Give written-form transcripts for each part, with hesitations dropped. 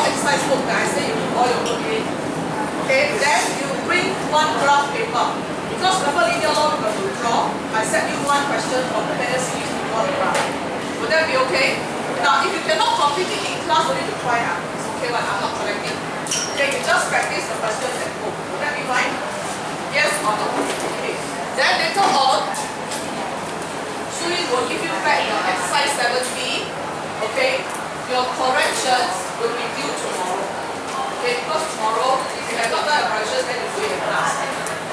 exercise book that I say you do all your work in. Okay, then you bring one graph paper. Because remember linear law, we're going to draw. I set you one question from the header series to draw the graph. Would that be okay? Now, if you cannot complete it in class, you need to try out. It's okay when I'm not correcting. Okay, you just practice the questions at home. Would that be fine? Yes or no? Okay. Then later on, Sui will give you back your exercise 7B. Okay? Your corrections will be due tomorrow. Okay, because tomorrow, if you have not done the corrections, then you do it in class.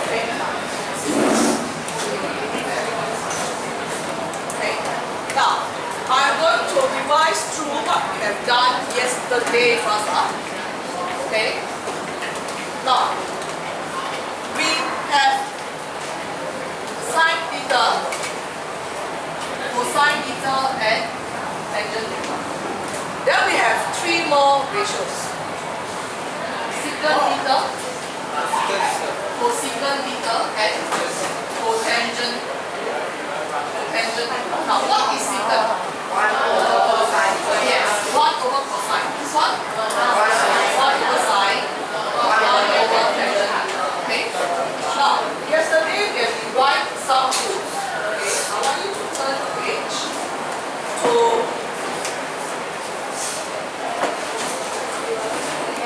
Okay? Okay. Now, I'm going to revise through what we have done yesterday first up. Okay? Now, we have sine theta, cosine theta, and tangent theta. Then we have three more ratios. Secant theta, cosecant theta, and cotangent theta. Now, what is secant? 1 over cosine. Yes, 1 over cosine. This one? 1 over sine. 1 over tangent. Okay? Now, yesterday we have derived some rules. Okay? I want you to turn the page to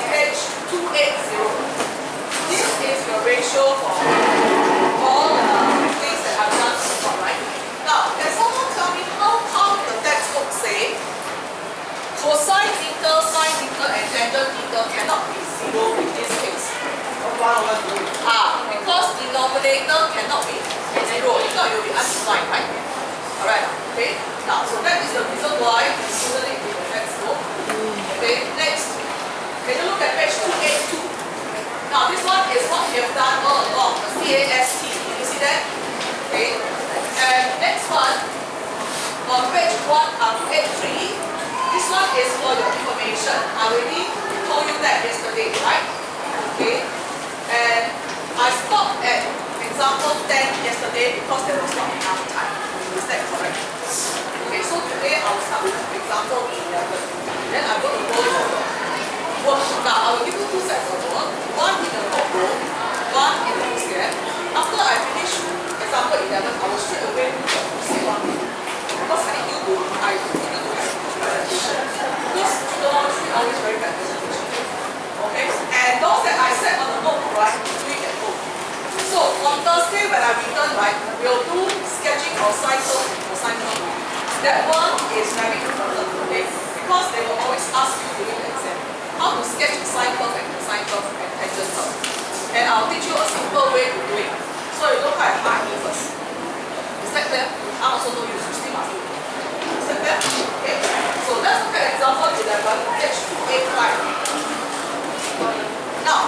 page 280. This is your ratio for all the things that I've done so far, right? Now, can someone tell me how come the textbook say cosine theta, sine theta, and tangent theta cannot be 0 in this case? Because denominator cannot be 0. If not, you'll be undefined, right? Alright, okay? Now, so that is the reason why we included it in the textbook. Okay, next. Can you look at page 282? Now, this one is what we have done all along, the CAST. Can you see that? Okay. And next one, on page 283, this one is for your information. I already told you that yesterday, right? Okay. And I stopped at example 10 yesterday because there was not enough time. Is that correct? Okay, so today I will start with example 11. Then I'm going to go for work. Now, I will give you two sets of work. One in the notebook, one in the booklet. After I finish example 11, I will straight away do the booklet one. Because I need you to have presentation. Because geometry always very bad presentation. Okay? And those that I set on the notebook, right, do it at home. So, on Thursday when I return, right, we'll do sketching of sine curve and cosine curve. That one is very important, okay? Because they will always ask you during the exam how to sketch a sine curve and cosine curve and tangent curve. And I'll teach you a simple way to do it. So you don't have hard me first. Is that clear? I also know you still must do it. Is that clear? Okay. So let's look at example 11, page 285. Now,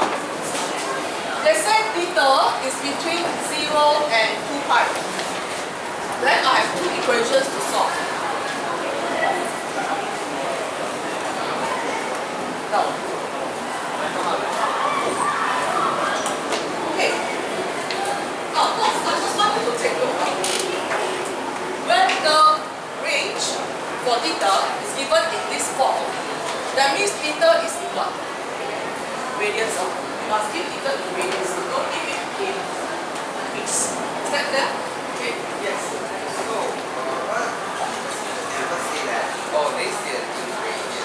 they said theta is between 0 and 2 pi. Then I have two equations to solve. Now, okay. Now, I just want you to take a look. When the range for theta is given in this form, that means theta is in what? Radians. You must give theta in radians. You don't give it in meters. Is that clear? Okay. Yes. So, never say that. Oh, they said in range.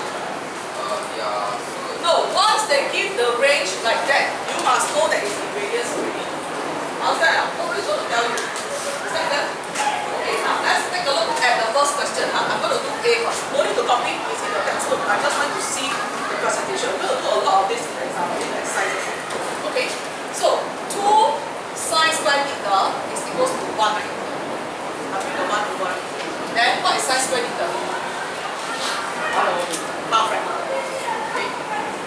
Yeah. No, once they give the range like that, you must know that it's in radians already. Understand? Nobody's going to tell you. Is that clear? Okay, now let's take a look at the first question. I'm going to do A first. No need to copy, it's in the textbook. I just want to see the presentation. We're going to do a lot of this in the example, in the exercises. Okay, so 2 sine square theta is equals to 1, right? I'll bring the 1 over. Then what is sine square theta? 1 over 2. Half, right? Okay.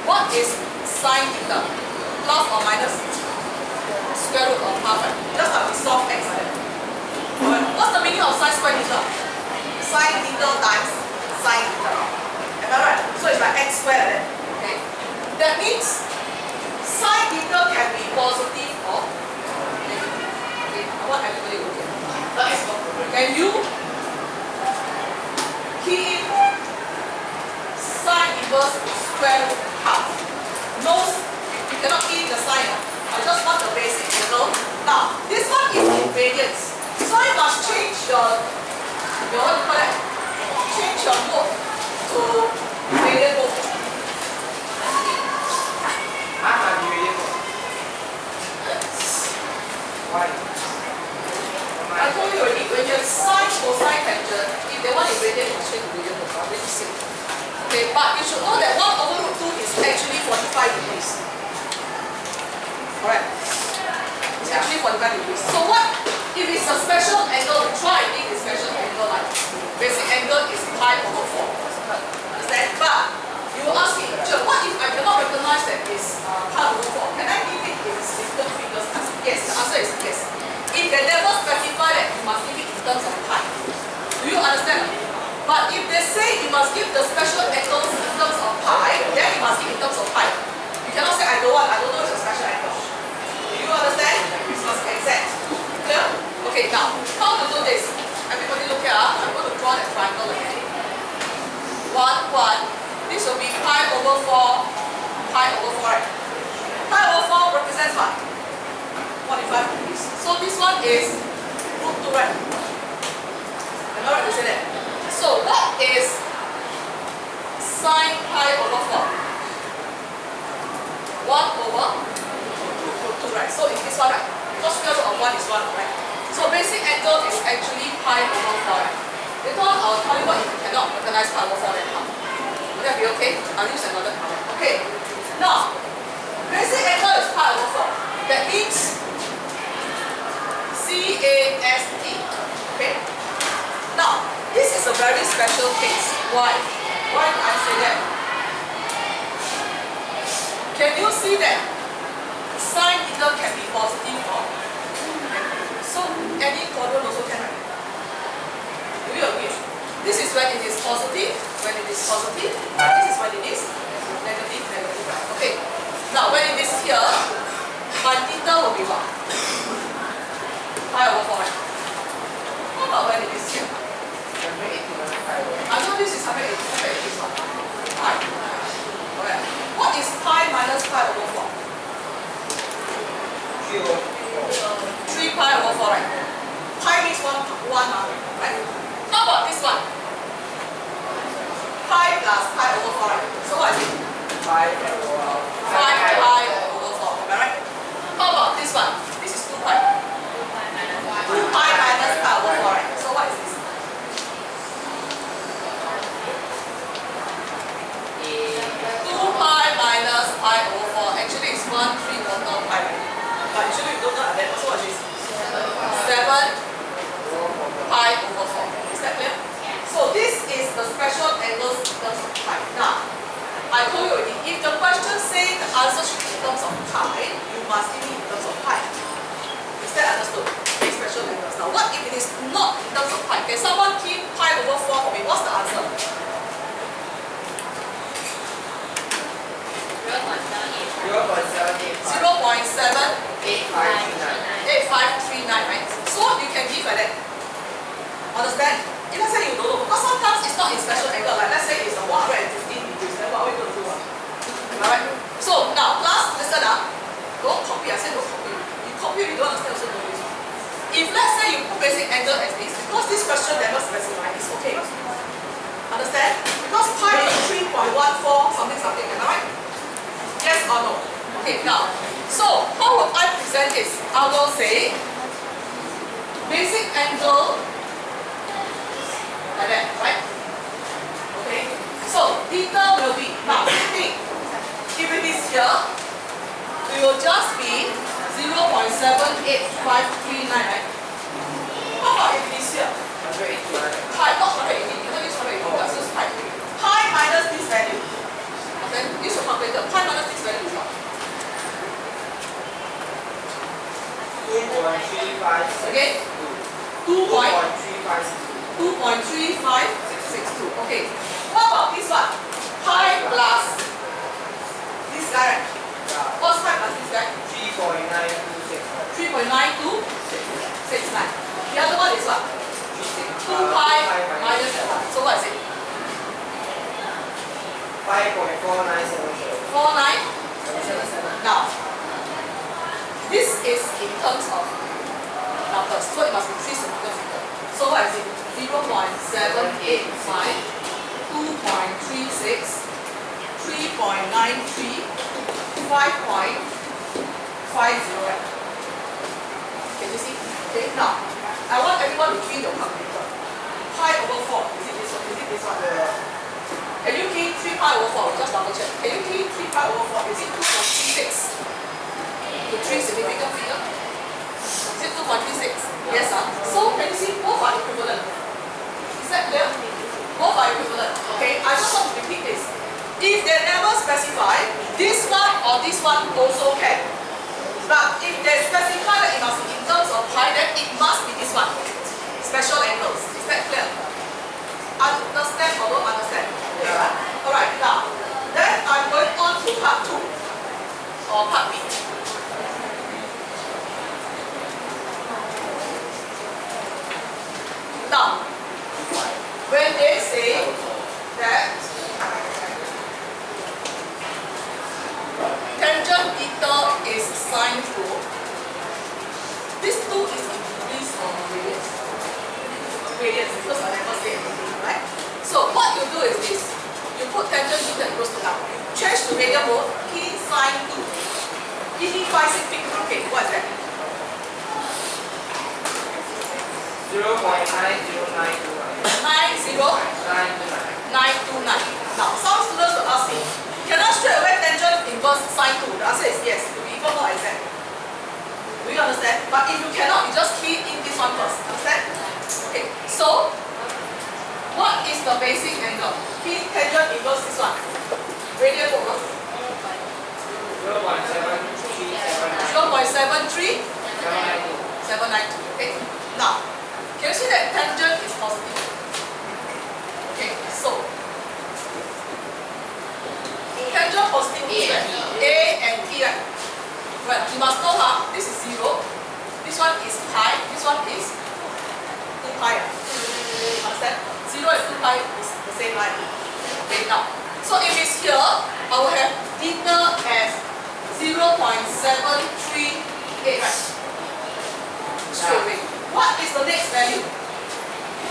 What is sine theta? Plus or minus square root of half, right? Just have to solve x like that. Alright, what's the meaning of sine square theta? Sine theta times sine theta. Am I right? So it's like x squared, right? Okay. That means sine theta can be positive or negative. Okay, I want everybody to look at it. Let's go. Can you key in sine inverse square root half. No, you cannot key in the sign. I just want the basic, you know. Now, this one is in radians. So you must change your what do you call that? Change your mode to radian mode. Why? I told you already, when you have sine, cosine, tangent, if they want in radian, you change to radian mode. Already said. Okay, but you should know that 1 over root 2 is actually 45 degrees. Alright. It's actually 45 degrees. So what if it's a special angle? Try think the special angle like basic angle is pi over 4. Understand? But you will ask me, what if I cannot recognize that it's pi over 4? Can I give it in significant figures? Yes, the answer is yes. If they never specify that you must give it in terms of pi. Do you understand? But if they say you must give the special angles in terms of pi, then you must give in terms of pi. You cannot say I don't know it's a special angle. Do you understand? It must be exact. Clear? Okay, now, how to do this? Everybody look here. I'm going to draw that triangle again. 1, 1. This will be pi over 4. Pi over 4, right? Pi over 4 represents what? 45 degrees. So this one is root 2, right? Am I right to say that? So what is sine pi over 4? 1 over root 2, right? So it's this one, right? Because square root of 1 is 1, right? So basic angle is actually pi over 4, right? Later on I'll tell you what if you cannot recognize pi over 4 then how. Would that be okay? I'll use another color. Okay. Now, basic angle is pi over 4. That means CAST. Okay? Now, this is a very special case. Why? Why do I say that? Can you see that sine theta can be positive or? So any quadrant also can, right? Do you agree? This is when it is positive, when it is positive, and this is when it is negative, negative, right? Okay. Now when it is here, my theta will be what? Pi over 4, right? How about when it is here? I know this is 180, is what? Pi. Okay. What is pi minus pi over 4? 3 pi over 4, right? Pi means 1, right? How about this one? Pi plus pi over 4, right? So what is it? 5 pi over 4, am I right? How about this one? This is 2 pi. 2 pi minus pi over 4, right? So what is this? 2 pi minus pi over 4. Actually it's 1/3 pi, right? But usually we don't know that. So what is this? 7 pi over 4. Is that clear? So this is the special angles in terms of pi. Now, I told you already, if the question says the answer should be in terms of pi, you must give it in terms of pi. Is that understood? These special angles. Now, what if it is not in terms of pi? Can someone keep pi over 4 for me? What's the answer? 0.78539, right? So you can give like that. Understand? If let's say you don't know, because sometimes it's not in special angle, like let's say it's a 115 degrees, then what are we going to do? Alright? So now, class, listen up. Don't copy, I said don't copy. You copy, you don't understand, also don't use it. If let's say you put basic angle as this, because this question never specified, it's okay. Understand? Because pi is 3.14 something something, am I right? Yes or no? Okay, now, so how would I present this? I will say basic angle like that, right? Okay, so theta will be, now same thing. If it is here, it will just be 0.78539, right? How about if it is here? 180, pi, not 180, you cannot use 180, just use pi. Pi minus this value. Then use your calculator. Pi minus this value is what? 2.35. Okay? 2.3562. Okay. What about this one? Pi plus this guy, right? What's pi plus this guy? 3.9269. The other one is what? 2 pi minus that one. So what is it? 5.4977. 5.4977. in terms of numbers, so it must be 3 significant figures. So what is it? 0.785, 2.36, 3.93, 5.50. Can you see? Okay, now I want everyone to key your calculator. Pi over 4, is it this one? Is it this one? Can you key 3 pi over 4? Just double check. Can you key 3 pi over 4? Is it 2.36 to 3 significant figure? Is it 2.36? Yes, so can you see both are equivalent? Is that clear? Both are equivalent. Okay, I just want to repeat this. If they never specify, this one or this one also can. But if they specify that it must be in terms of pi, then it must be this one. Special angles. Is that clear? Understand or don't understand? Yeah. Alright, now, then I'm going on to part 2 or part B. Now, when they say that tangent theta is sine 2, this 2 is in degrees of radius. Radius, because I never say anything, right? So what you do is this. You put tangent theta equals to now. Change to radian mode, key sine 2. Give me 5 6 feet. Okay, what is that? 0.90929. 90929. Now, some students will ask me, can I straight away tangent inverse sine 2? The answer is yes. It will be even more exact. Do you understand? But if you cannot, you just key in this one first. Understand? Okay. So, what is the basic angle? Key tangent inverse this one. Radian over 0.73. 792. Okay. Now, can you see that tangent is positive? Okay, so tangent positive is right? A and T, right? Right, you must know this is 0, this one is pi, this one is 2 pi. Understand? 0 and 2 pi is the same line. Okay, now, so if it's here, I will have theta as 0.738, right? Straight away. What is the next value?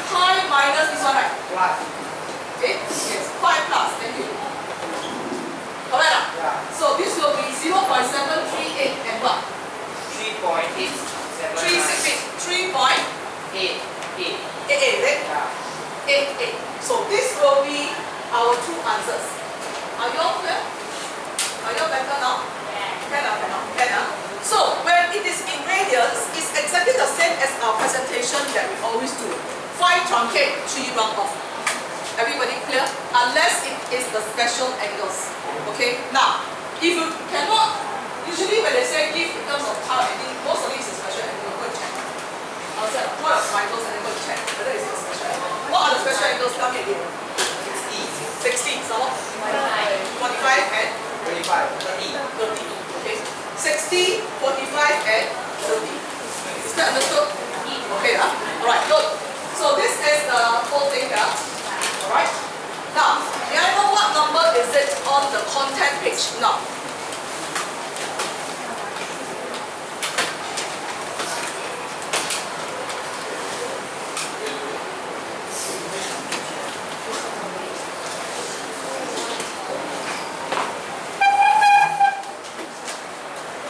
Pi minus this one, right? Plus. Okay? Yes, pi plus. Thank you. Correct? Yeah. So this will be 0.738 and what? 3.879. 3.88, 8. is it? Yeah. 88. So this will be our two answers. Are you all clear? Are you all better now? Can. So when it is in radians, it's exactly the same as our presentation that we always do. 5 truncate, 3 round off. Everybody clear? Unless it is the special angles. Okay? Now, if you cannot, usually when they say give in terms of power, most of it is a special angle. Go and check. I'll say what are my angles and then go and check whether it's a special angle. What are the special angles? Tell me again. 60, some more? 45 and 25. 30. 30. Okay. 60, 45 and 30. Is that understood? Okay, alright, good. So this is the whole thing here. Alright. Now, may I know what number is it on the content page now?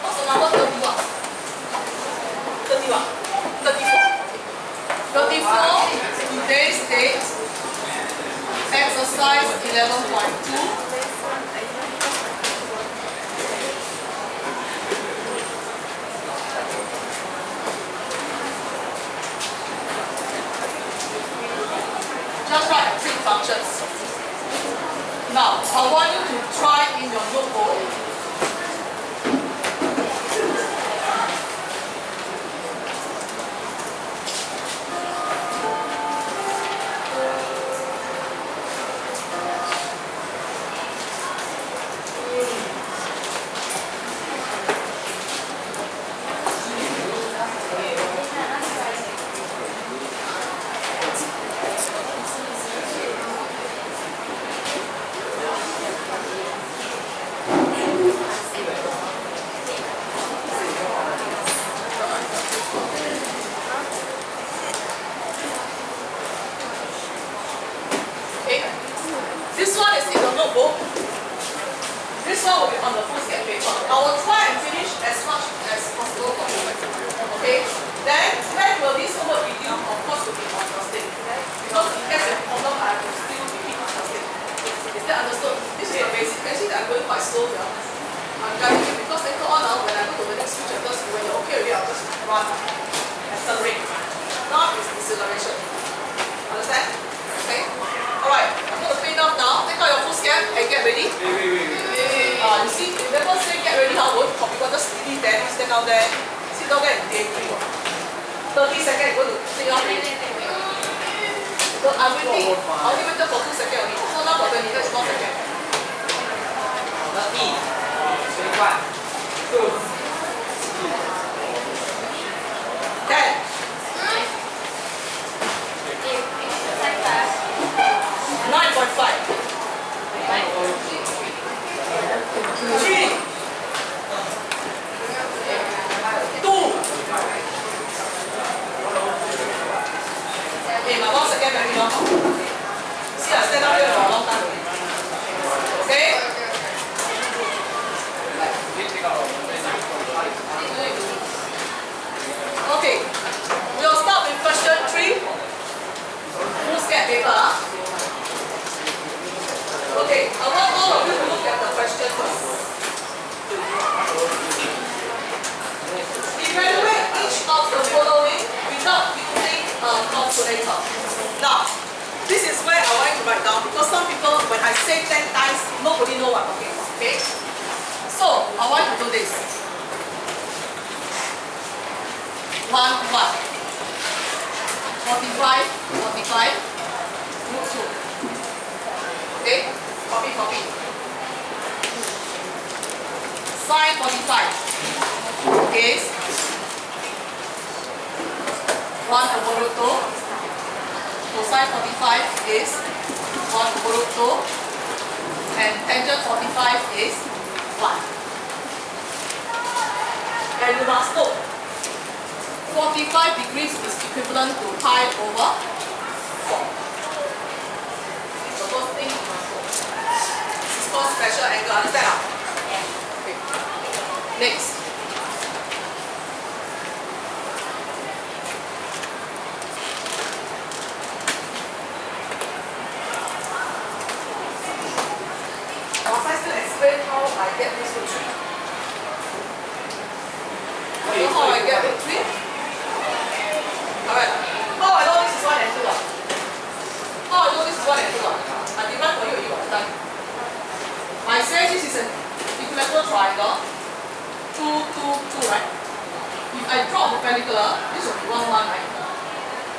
What's the number 31? 31. 34. 34, today's date, exercise 11.2. This one will be on the foolscap paper. I will try and finish as much as possible for you. Okay? Then, when will this homework be due? Of course, will be on Thursday. Because in case of problem, I will still repeat on Thursday. Is that understood? This is the basic. Actually, I'm going quite slow here. I'm guiding you because later on, when I go to the next few chapters, when you're okay already, I'll just run, accelerate. Now is deceleration. Understand? Okay? Alright, I'm going to fade off now. Take out your foolscap and get ready. Wait. You see, remember say get ready how won't copy, but just leave there, stand down there, sit down there and daydream. 30 seconds, you're going to take off. So I'm waiting. I only waited for 2 seconds only. So now for 20, that's 1 second. 10. 9.5. 3. 2. Okay, my 1 second very long. See, I stand up here for a long time. Okay? Okay. We'll start with question 3. Foolscap paper. Okay, I want all of you to look at the question first. Evaluate each of the following without using a calculator. Now, this is where I want you to write down because some people, when I say 10 times, nobody knows what I'm talking about. Okay? So, I want you to do this. 1, 1. 45, 45. Root 2. Okay? Copy. Sine 45 is 1 over root 2. Cosine 45 is 1 over root 2. And tangent 45 is 1. And you must know 45 degrees is equivalent to pi over 4. It's the first thing you must know. This is called special angle. Understand? Okay. Next. Must I still explain how I get this root 3? You know how I get root 3? Alright. How I know this is 1 and 2? How I know this is 1 and 2? I divide for you, you are done. I say this is an equilateral triangle. 2, 2, 2, right? If I draw the perpendicular, this will be 1, 1, right?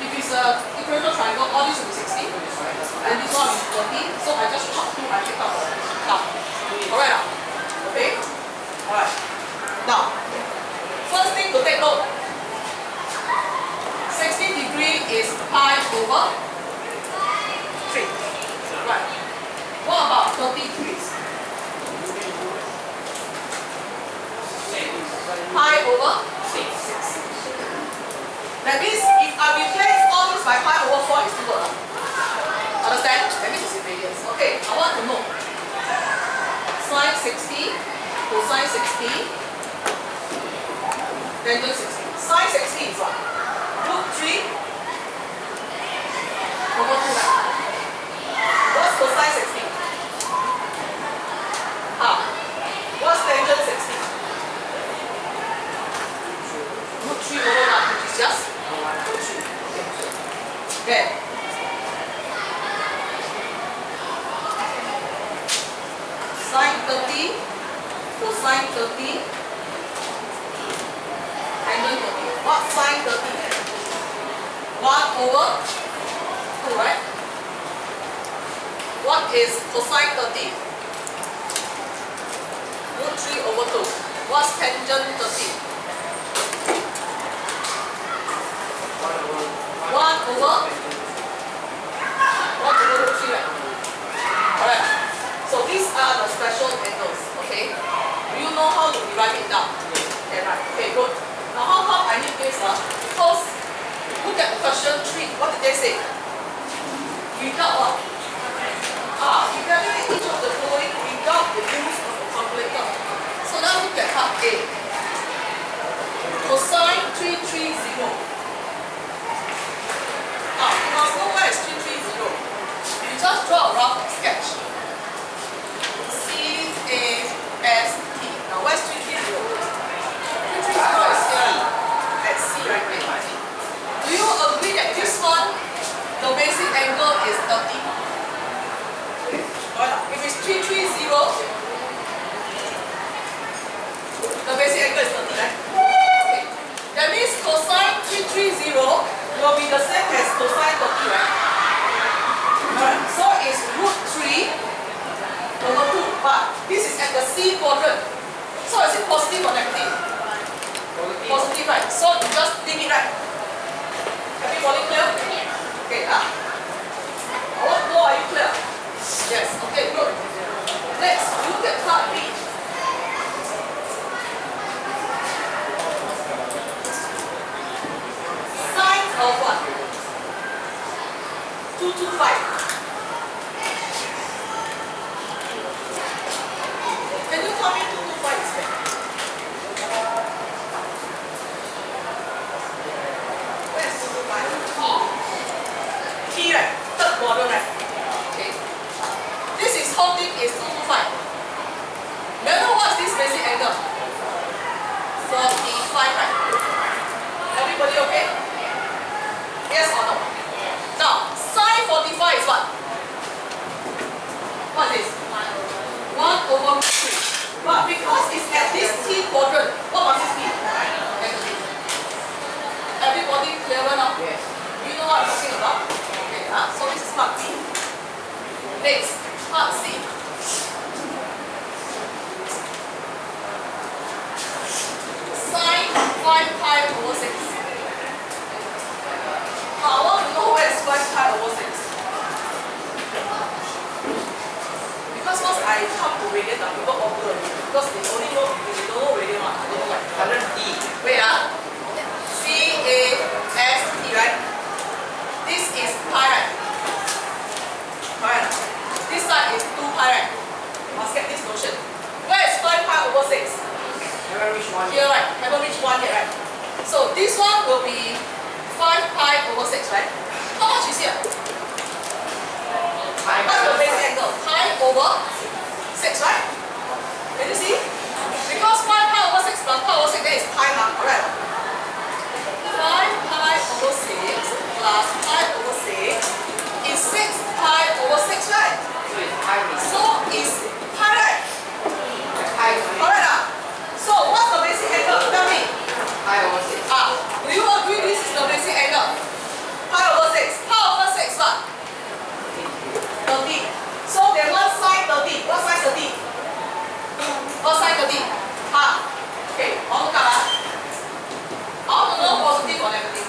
If it's an equilateral triangle, all this will be 60. And this one will be 30. So I just chop 2 and take out the top. Alright now? Okay? Alright. Now, first thing to take note. 60 degree is pi over 3. Right. What about 30 degrees? Pi over 6. That means if I replace all this by pi over 4 is still good. Understand? That means it's in radians. Okay, I want to know. Sine 60, cosine 60, tangent 60. Sine 60 is what? Root 3 over 2, right? What's cosine 60? What's tangent 60? Root 3 over 1, which is just root 3. Okay. Sine 30, cosine 30, tangent 30. What's sine 30? 1 over 2, right? What is cosine 30? Root 3 over 2. What's tangent 30? 1 over root 3, right? Alright. So these are the special angles, okay? Do you know how to derive it down? Okay, right. Okay, good. Now how come I need this? Because look at the question 3. What did they say? Without what? Evaluate each of the following without the use of a calculator. is it positive or negative? Positive. Positive, right? So you just leave it, right? Everybody clear? Okay, what more are you clear? Yes, okay, good. Next, look at part B. Sine of what? 225. Can you tell me 225 is where? Where is 225? T, right? Third quadrant, right? Okay. This is whole thing is 225. Remember what's this basic angle? 45, right? Everybody okay? Yes or no? Now, sine 45 is what? What is this? 1/3. But because it's at this T quadrant, what must this be? Negative. Everybody clearer now? Yes. You know what I'm talking about? Okay, so this is part B. Next, part C. Sine 5 pi over 6. I want to know where is 5 pi over 6. Because once I come to radian, people observe already. Because they only know, they don't know radian one. I don't know why. 100D. Wait, C-A-S-T, right? This is pi, right? Correct. This side is 2 pi, right? Must get this notion. Where is 5 pi over 6? Never reach 1. Here, right? Haven't reached 1 yet, right? So this one will be 5 pi over 6, right? How much is here? What's the basic angle? Pi over 6, right? Can you see? Because 5 pi over 6 plus pi over 6, that is pi, correct? 5 pi over 6 plus pi over 6 is 6 pi over 6, right? So it's pi means So is pi, right? pi Correct. So what's the basic angle? Tell me. over 6. Do you agree this is the basic angle? Pi over 6. Pi over 6 what? 30. So they want sine 30. What sine 30? What sine 30? Okay, I want to know positive or negative.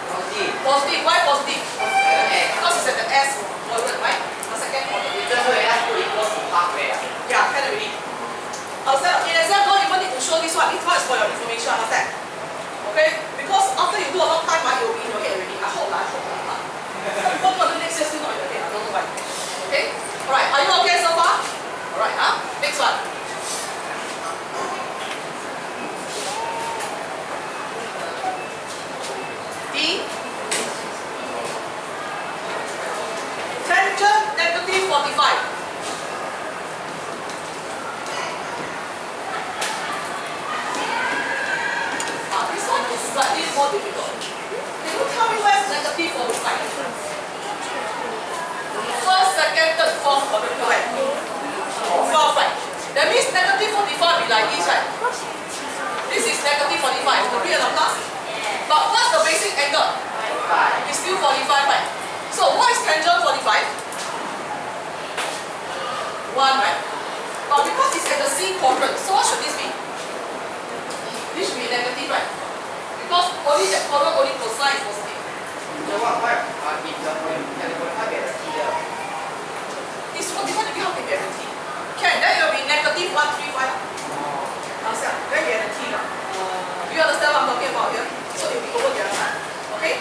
Positive. Positive. Why positive? Okay. Because it's at the S quadrant, right? The second quadrant. Just so that's put equals to halfway. Yeah, can already. In exam, don't even need to show this one. This one is for your information, understand? Okay? Because after you do a long time, it will be in your head already. I hope. Some people do the next year still not in your head. I don't know why. Okay? Alright, are you okay so far? Alright, next one. D. Tangent negative 45. This one is slightly more difficult. Can you tell me where's negative 45? First, second, third, fourth quadrant, correct? Fourth, right? That means negative 45 be like this, right? This is negative 45. Agree or not? But what's the basic angle? 5. It's still 45, right? So what is tangent 45? 1, right? But because it's at the C quadrant, so what should this be? This should be negative, right? Because only that quadrant only cosine is positive. So what if the 45 get a T there? It's 45 degree, how can be at the T? Can, then it will be negative 135. Understand? Then we have the T now. Do you understand what I'm talking about here? So it will be over the other side. Okay?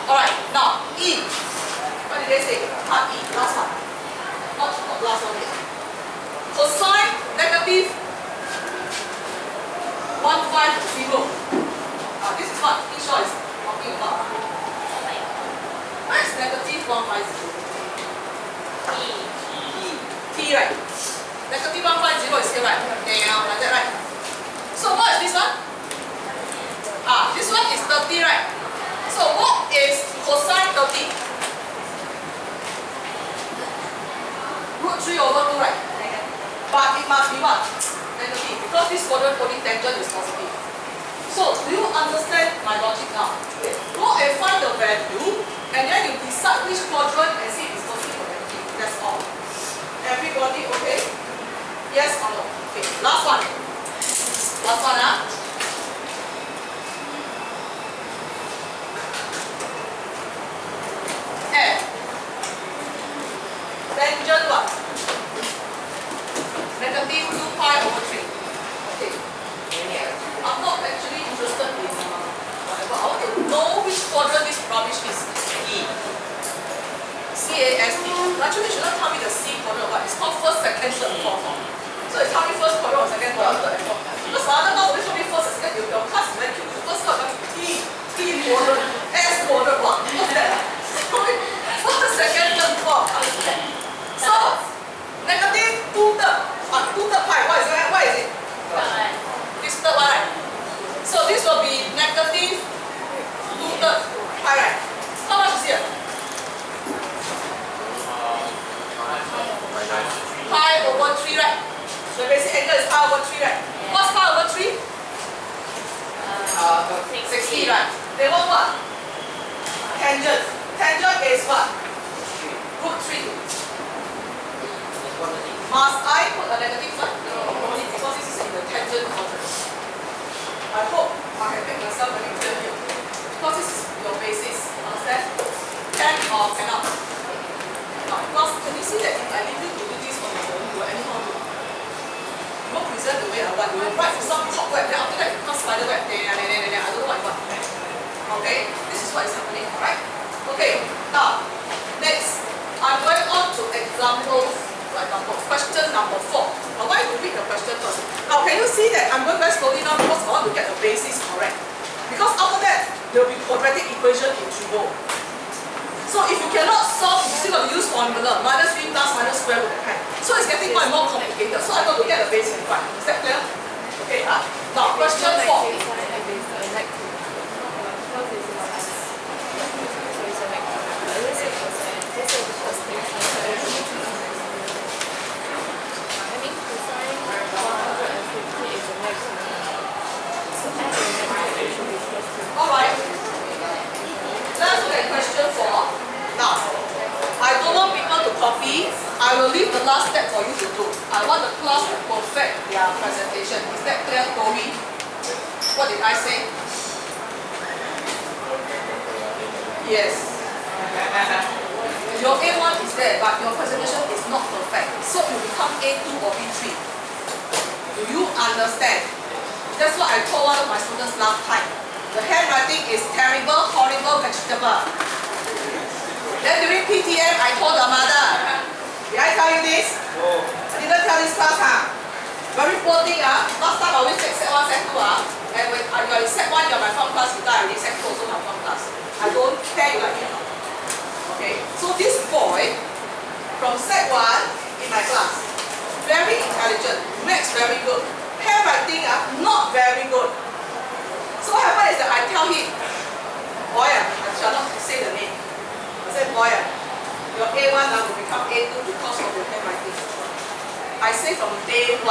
Alright, now E. What did they say? Part E, last one. Not last one yet. Cosine negative 150. This is what Isha is talking about. Where is negative 150? T, right? Negative 150 is here, right? Down, like that, right? So what is this one? This one is 30, right? So what is cosine 30? Root 3 over 2, right? But it must be what? Negative. Because this quadrant only tangent is positive. So do you understand my logic now? Go and find the value and then you decide which quadrant and see if it's positive or negative. That's all. Everybody okay? Yes or no? Okay, last one. Last one, huh? F. Tangent what? Negative 2 pi over 3. Okay. I'm not actually interested in whatever. I want to know which quadrant this rubbish is. E. CAST. Actually, you should not tell me the C quadrant, but it's called first, second, third, fourth. So it's tell me first quadrant or second quadrant, third, and fourth. Because other now always told me first and second, your class is very cute. First quadrant, T quadrant, S quadrant, what? What's that? First, second, third, fourth. So, negative 2 third. 2 third pi, what is that? What is it? This third one, right? So this will be negative 2 third pi, right? How much is here? Pi over 3, right? So the basic angle is pi over 3, right? What's pi over 3? 60, right? They want what? Tangent. Tangent is what? Root 3. Must I put a negative sign? No, because this is in the tangent quadrant. I hope I can make myself very clear here. Because this is your basis. Understand? Can or cannot? Now, because can you see that if I leave you to do this on your own, you will anyhow do. You won't present the way I want. You will write some cobweb, then after that you become spider web. I don't know what I want. Okay? This is what is happening, alright? Okay, now, next. I'm going on to examples. For example, question number 4. I want you to read the question first. Now, can you see that I'm going very slowly now because I want to get the basis correct. Because after that, there will be quadratic equation in trigo. So if you cannot solve, you still got to use formula, minus 3 plus minus square root that kind. So it's getting more and more complicated. So I got to get the basic right. Is that clear? Okay, huh? Now, question 4. Alright, let's look at question 4. Now, I don't want people to copy. I will leave the last step for you to do. I want the class to perfect their presentation. Is that clear, Tori? What did I say? Yes. Your A1 is there, but your presentation is not perfect. So you become A2 or B3. Do you understand? That's what I told one of my students last time. The handwriting is terrible, horrible, vegetable. Then during PTM, I told the mother, did I tell you this? No. I didn't tell this class, huh? Very poor thing, huh? Last time I always take set 1, set 2, huh? And when you're in set 1, you're my form class, you die already, set 2 also my form class. I don't care you like it. Okay, so this boy from set 1 in my class, very intelligent, maths very good, handwriting, not very good. So what happened is that I tell him, boy, I shall not say the name. I said, boy, your A1 now will become A2 because of your handwriting. I say from day 1,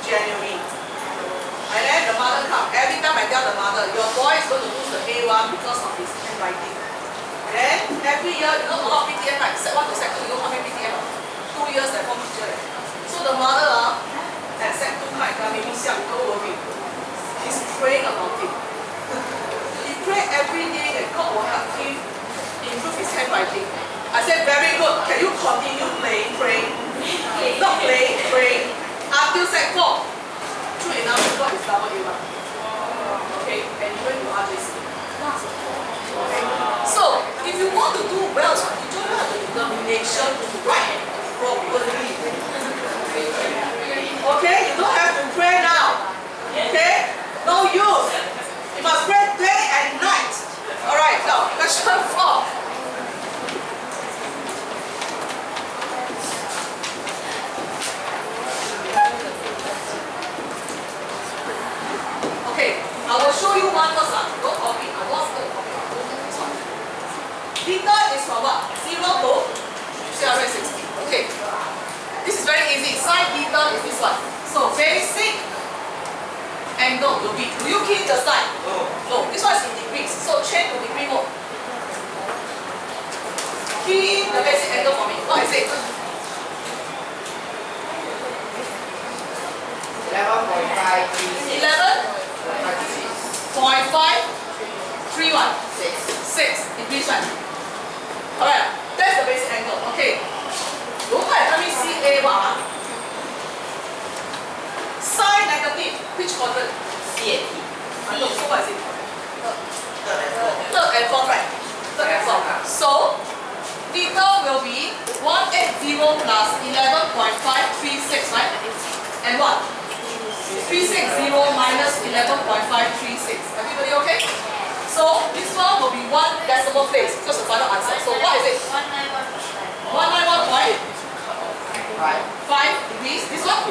January. And then the mother comes. Every time I tell the mother, your boy is going to lose the A1 because of his handwriting. And then every year, you know a lot of PTM, right? Set 1 to set 2, you know how many PTM? 2 years that form teacher. So the mother at set 2 might tell me, Miss Xiao, don't worry. He's praying about it. He prayed every day that God will help him improve his handwriting. I said, very good. Can you continue playing, praying? Not playing, praying. Until set 4. True enough, God is double A1. Okay, and even you are this. Okay. So, if you want to do well, you don't have the determination to write properly. Okay, you don't have to pray now. Okay? No use. You must pray day and night. Alright, now, question 4. Okay, I will show you one first. Don't copy. I lost the copy. This one. Theta is from what? 0 to 360. Okay. This is very easy. Sin theta is this one. So basic angle will be. Do you key the sign? No. No. This one is in degrees. So change to degree mode. Key the basic angle for me. What is it? 11.5. 11.531. 6 degrees, right? Alright, that's the basic angle. Okay. Look at, let me see A one. Sine negative, which quadrant? CAT. No, so what is it? Third and fourth, right? Third and fourth. So, theta will be 180 plus 11.536, right? And what? 360 minus 11.536. Everybody okay? So, this one will be 1 decimal place. Just the final answer. So, what is it? 191.5 degrees. This one?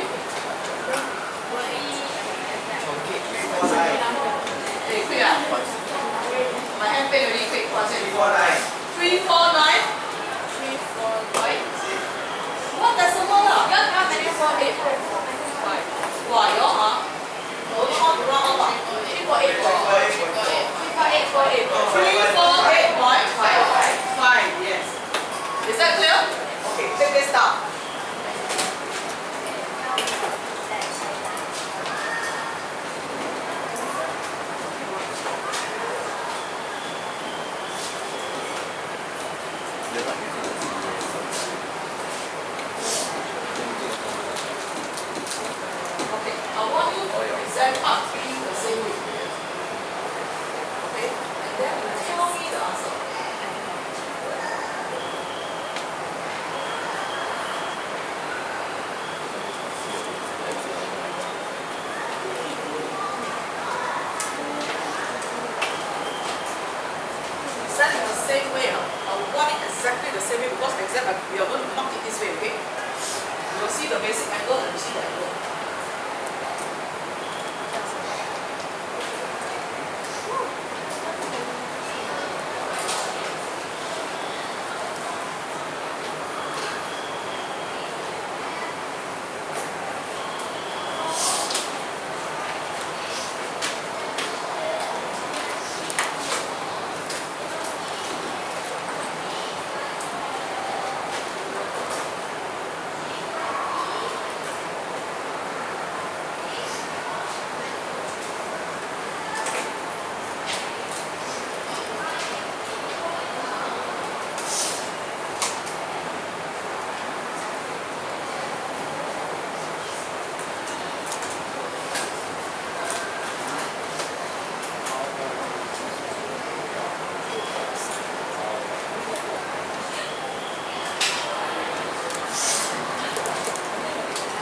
Hey, quick ah. My hand pain already quick. What's it? 349. What decimal lah? Wow, you all ah. Don't want to round up ah. 348.5. Yes. Is that clear? Okay, take this down. Okay, I want you to present up in the same way. Okay, and then you tell me the answer. Present in the same way. I want it exactly the same way because we are going to mark it this way, okay? You will see the basic angle and you see the angle.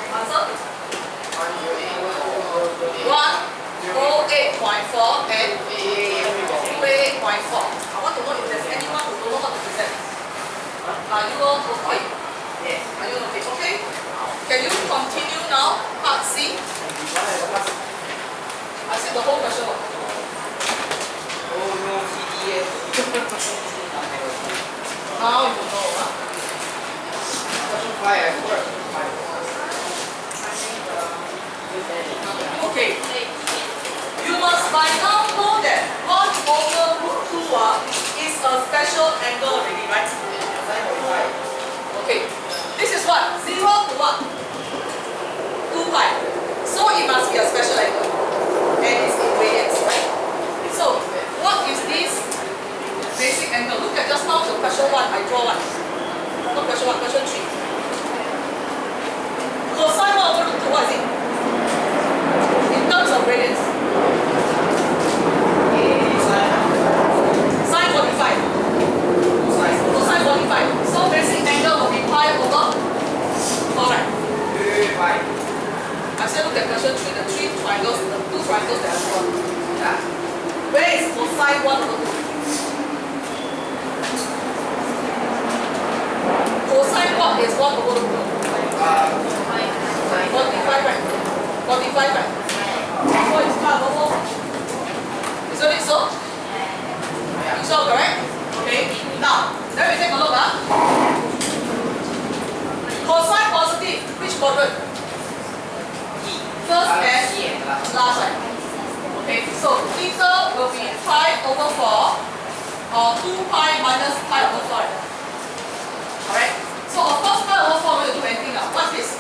Answer? 108.4 and 288.4. I want to know if there's anyone who don't know how to present. Are you all okay? Yes. Are you okay? Okay? Can you continue now? Part C. I said the whole question. Oh no, CDF. Now you know. Question 5, I forgot. Okay. You must by now know that 1 over root 2 is a special angle already, right? Okay. This is what? 0 to what? 2 pi. So it must be a special angle. And it's in radians, right? So, what is this basic angle? Look at just now the question 1, I draw one. Not question 1, question 3. Cosine 1 over root 2, what is it? In terms of radians. Sine 45. Cosine 45. So basic angle will be pi over 4, right? I said look at question 3, the 2 triangles that are drawn. Where is cosine 1 over 2? Cosine what is 1 over 2? 45, right? 45, right? So it's pi over 4. Isn't it so? So correct? Okay. Now, let me take a look. Cosine positive, which quadrant? First and last, right? Okay, so theta will be pi over 4 or 2 pi minus pi over 4. Alright? So of course pi over 4 will do anything now. What's this?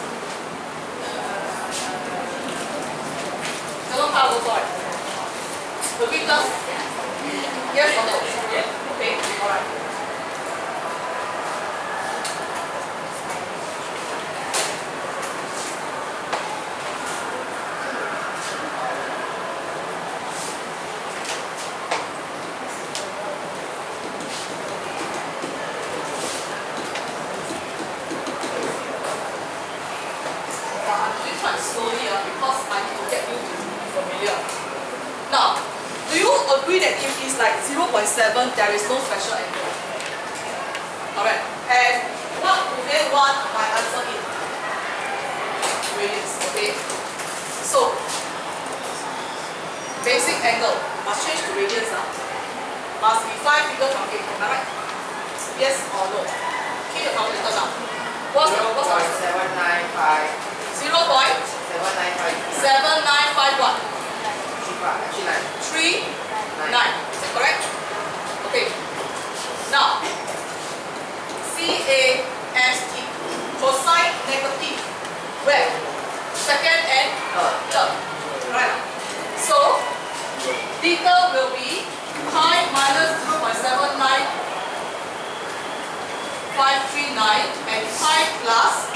plus also right? Agree plus? Yes or no? Okay, alright. I'm doing quite slowly because I need to get you to be familiar. Now, do you agree that if it's like 0.7, there is no special angle? Alright, and what do they want my answer in? Radians, okay? So, basic angle must change to radians. Must be 5 figure from 8, am I right? Yes or no? Keep your calculator now. What's the answer? 0.795. 0.795 795. what? Actually, 3, 9. Is that correct? Okay. Now, CAST, cosine negative. Where? Second and third. Right. So, theta will be pi minus 0.79539 and pi plus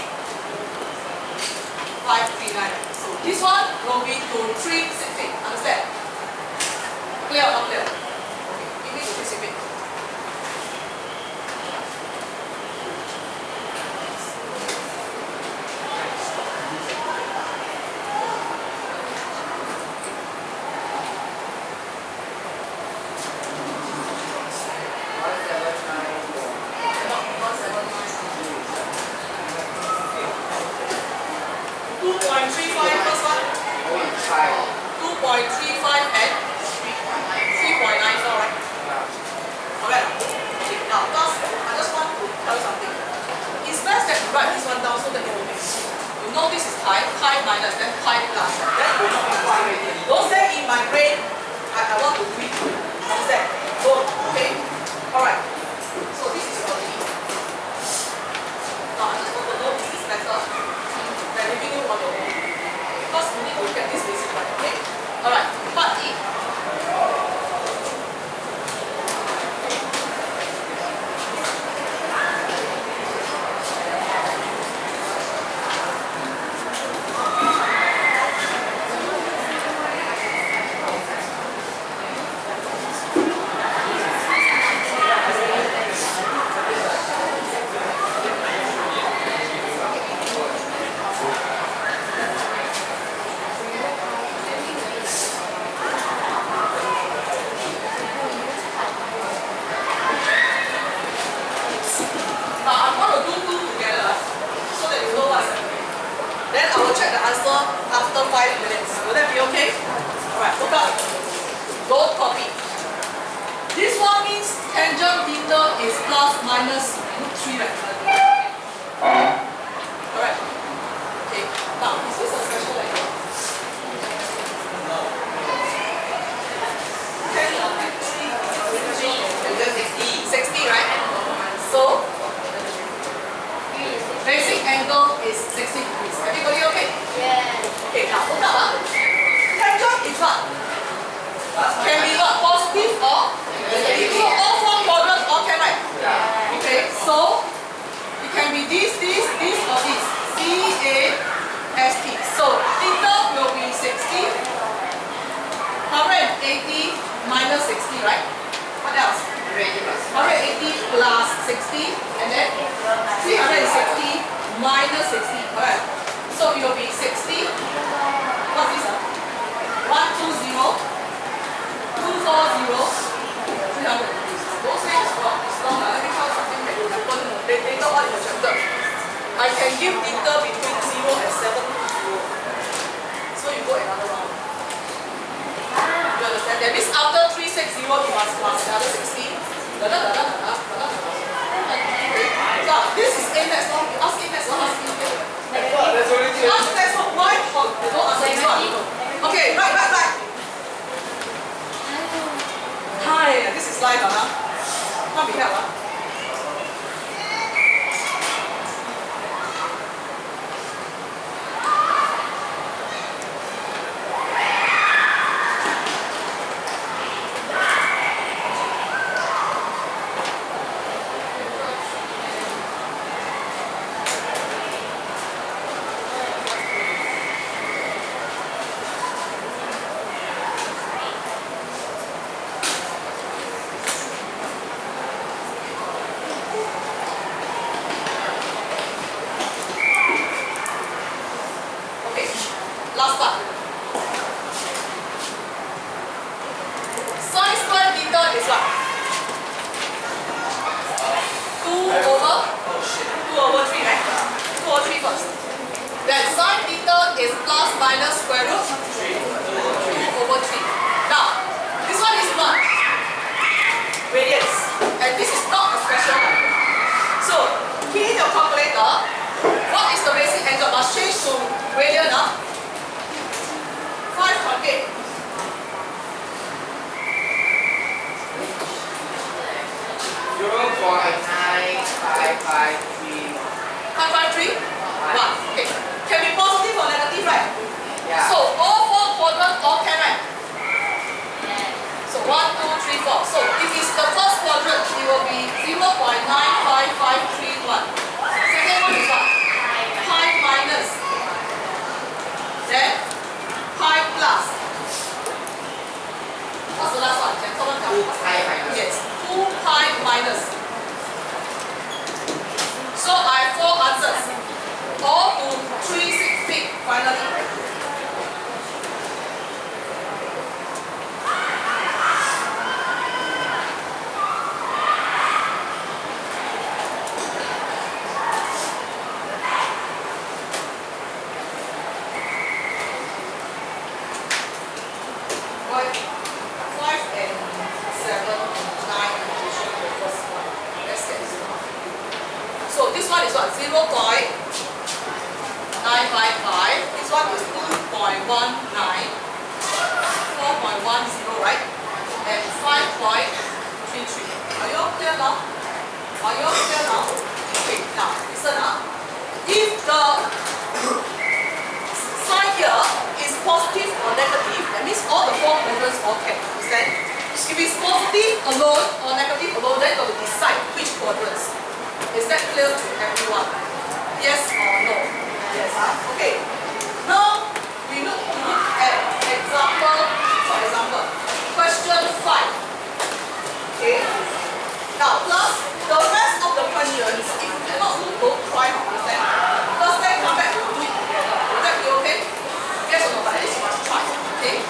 539. So this one will be to 360. Understand? Clear or not clear? Okay, give me to 360. Last part. Sine square theta is what? 2 over 3, right? 2 over 3 first. Then sine theta is plus minus square root 2 over 3. Now, this one is what? Radians. And this is not a special one. So, key in your calculator, what is the basic angle? Must change to radian now. 5 concave. 553. 1. Okay. Can be positive or negative, right? Yeah. So, all 4 quadrants all can, right? So 1, 2, 3, 4. So if it's the first quadrant, it will be 0.95531. Second one is what? Pi minus. Then pi plus. What's the last one? Can someone tell me? 2 pi minus. Yes, 2 pi minus. So I have 4 answers. All to 3 6 feet finally. So this one is what? 0.955. This one is 2.19. 4.10, right? And 5.33. Are you all clear now? Are you all clear now? Okay, now listen up. If the sign here is positive or negative, that means all the 4 quadrants all can. Understand? If it's positive alone or negative alone, then you got to decide which quadrants. Is that clear to everyone? Yes or no? Yes. Okay. Now we look at example. For example, question 5. Okay. Now plus the rest of the questions, if you cannot do, don't try to understand. First then come back and do it together. Will that be okay? Yes or no? But at least you must try. Okay.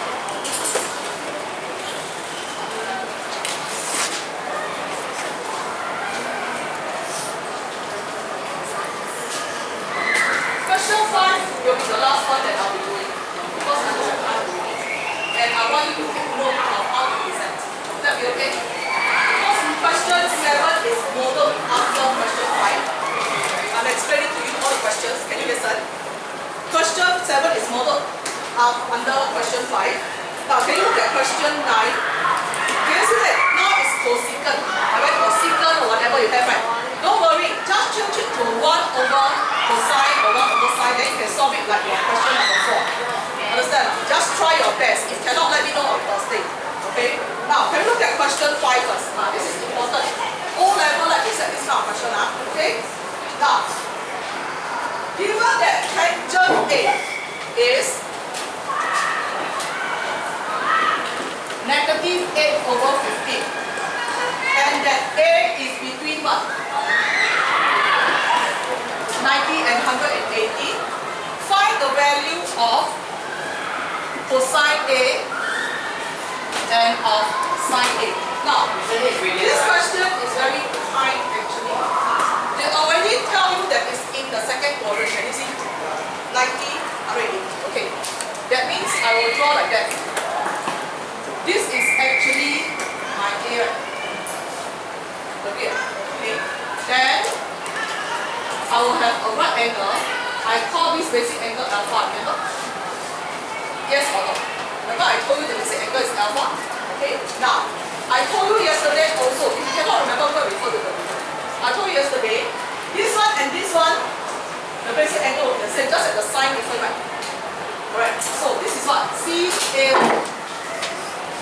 Question 5 will be the last one that I'll be doing because I don't have time to do it. And I want you to take note of how to present. Will that be okay? Because question 7 is modeled after question 5. I'm explaining to you all the questions. Can you listen? Question 7 is modeled under question 5. Now, can you look at question 9? Can you see that now it's cosecant? Alright, cosecant or whatever you have, right? Don't worry, just change it to 1 over cosine or 1 over sine, then you can solve it like your question number 4. Understand? Just try your best. If cannot, let me know on Thursday. Okay? Now, can you look at question 5 first? This is important. O level, like we said, this kind of question. Okay? Now, given that tangent A is negative 8 over 15, and that A is between what? 90 and 180. Find the value of cosine A and of sine A. Now, this question is very kind actually. They already tell you that it's in the second quadrant. Can you see? 90, 180. Okay. That means I will draw like that. This is actually my A, right? Look here. Okay. Then I will have a right angle. I call this basic angle alpha, remember? Yes or no? Remember I told you the basic angle is alpha? Okay, now, I told you yesterday also, if you cannot remember, go and refer to the video. I told you yesterday, this one and this one, the basic angle will be the same, just at the sign different, right? Correct. So this is what?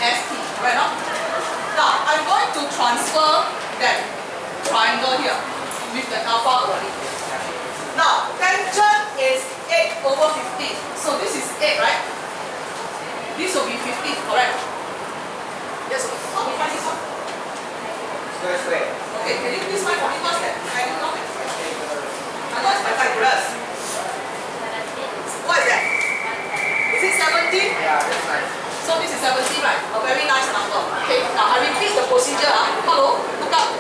CAST, right now? Now, I'm going to transfer that triangle here with the alpha already. Now, tangent is 8 over 15. So this is 8, right? This will be 15, correct? Yes, how do you find this one? Square. Okay, can you please find for me what's that triangle? I know it's Pythagoras. What is that? So this is 70, right? A very nice number. Okay, now I repeat the procedure. Hello, look up.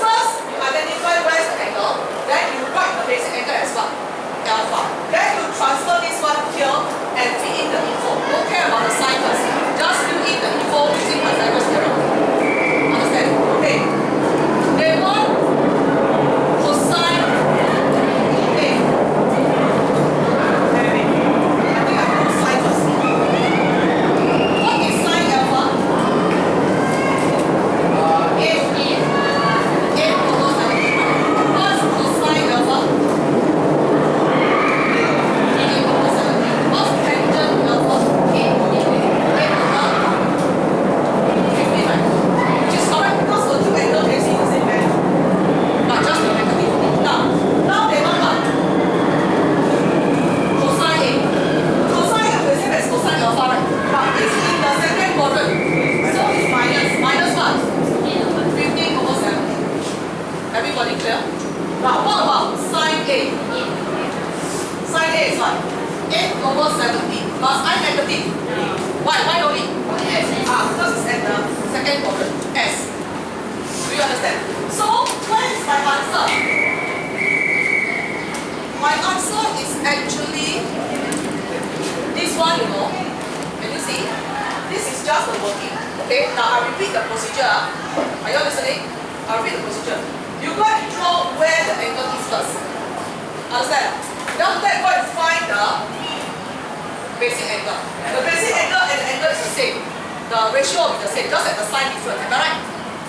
First, you identify where is the angle. Then you write the basic angle as well. Alpha. Then you transfer this one here and fill in the info. Don't care about the sign first. Just fill in the info using Pythagoras theorem. Understand? Okay. They want cosine A. I think I put sine first. What is sine alpha? A over 70. What's cosine alpha? What's tangent alpha? A over 55. Which is correct because the two angles can see the same value. But just the negative. Now they want what? Cosine A. Cosine A is the same as cosine alpha, right? But it's in the second quadrant. So it's minus. Minus what? 15 over 70. Everybody clear? Now what about sine A? Sine A is what? 8 over 70. Plus I negative. Why? Why only? Because it's at the second quadrant. S. Do you understand? So, where is my answer? My answer is actually this one, you know. Can you see? This is just the working. Okay, now I repeat the procedure. Are you listening? I repeat the procedure. You go and draw where the angle is first. Understand? Then after that, go and find the basic angle. The basic angle and the angle is the same. The ratio will be the same, just that the sign different. Am I right?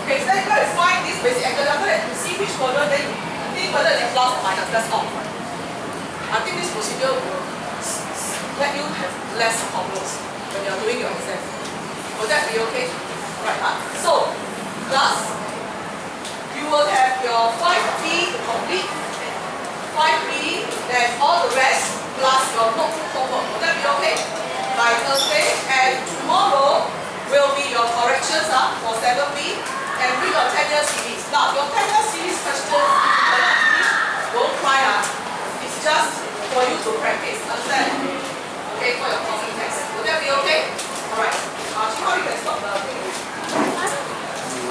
Okay, so then you go and find this basic angle. After that, you see which quadrant, then you think whether it's plus or minus. That's all. I think this procedure will let you have less problems when you are doing your exam. Will that be okay? Right, huh? So, class, you will have your 5P to complete. 5P, then all the rest plus your notebook homework. Will that be okay? By Thursday, and tomorrow will be your corrections for 7P and read your 10-year series. Now, your 10-year series questions, if you cannot finish, don't cry. It's just for you to practice. Understand? Okay, for your coffee test. Will that be okay? Alright. Chima, you can stop the thing.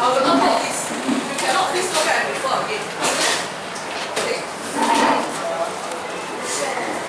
I will upload this. If you cannot, please go back and refer again.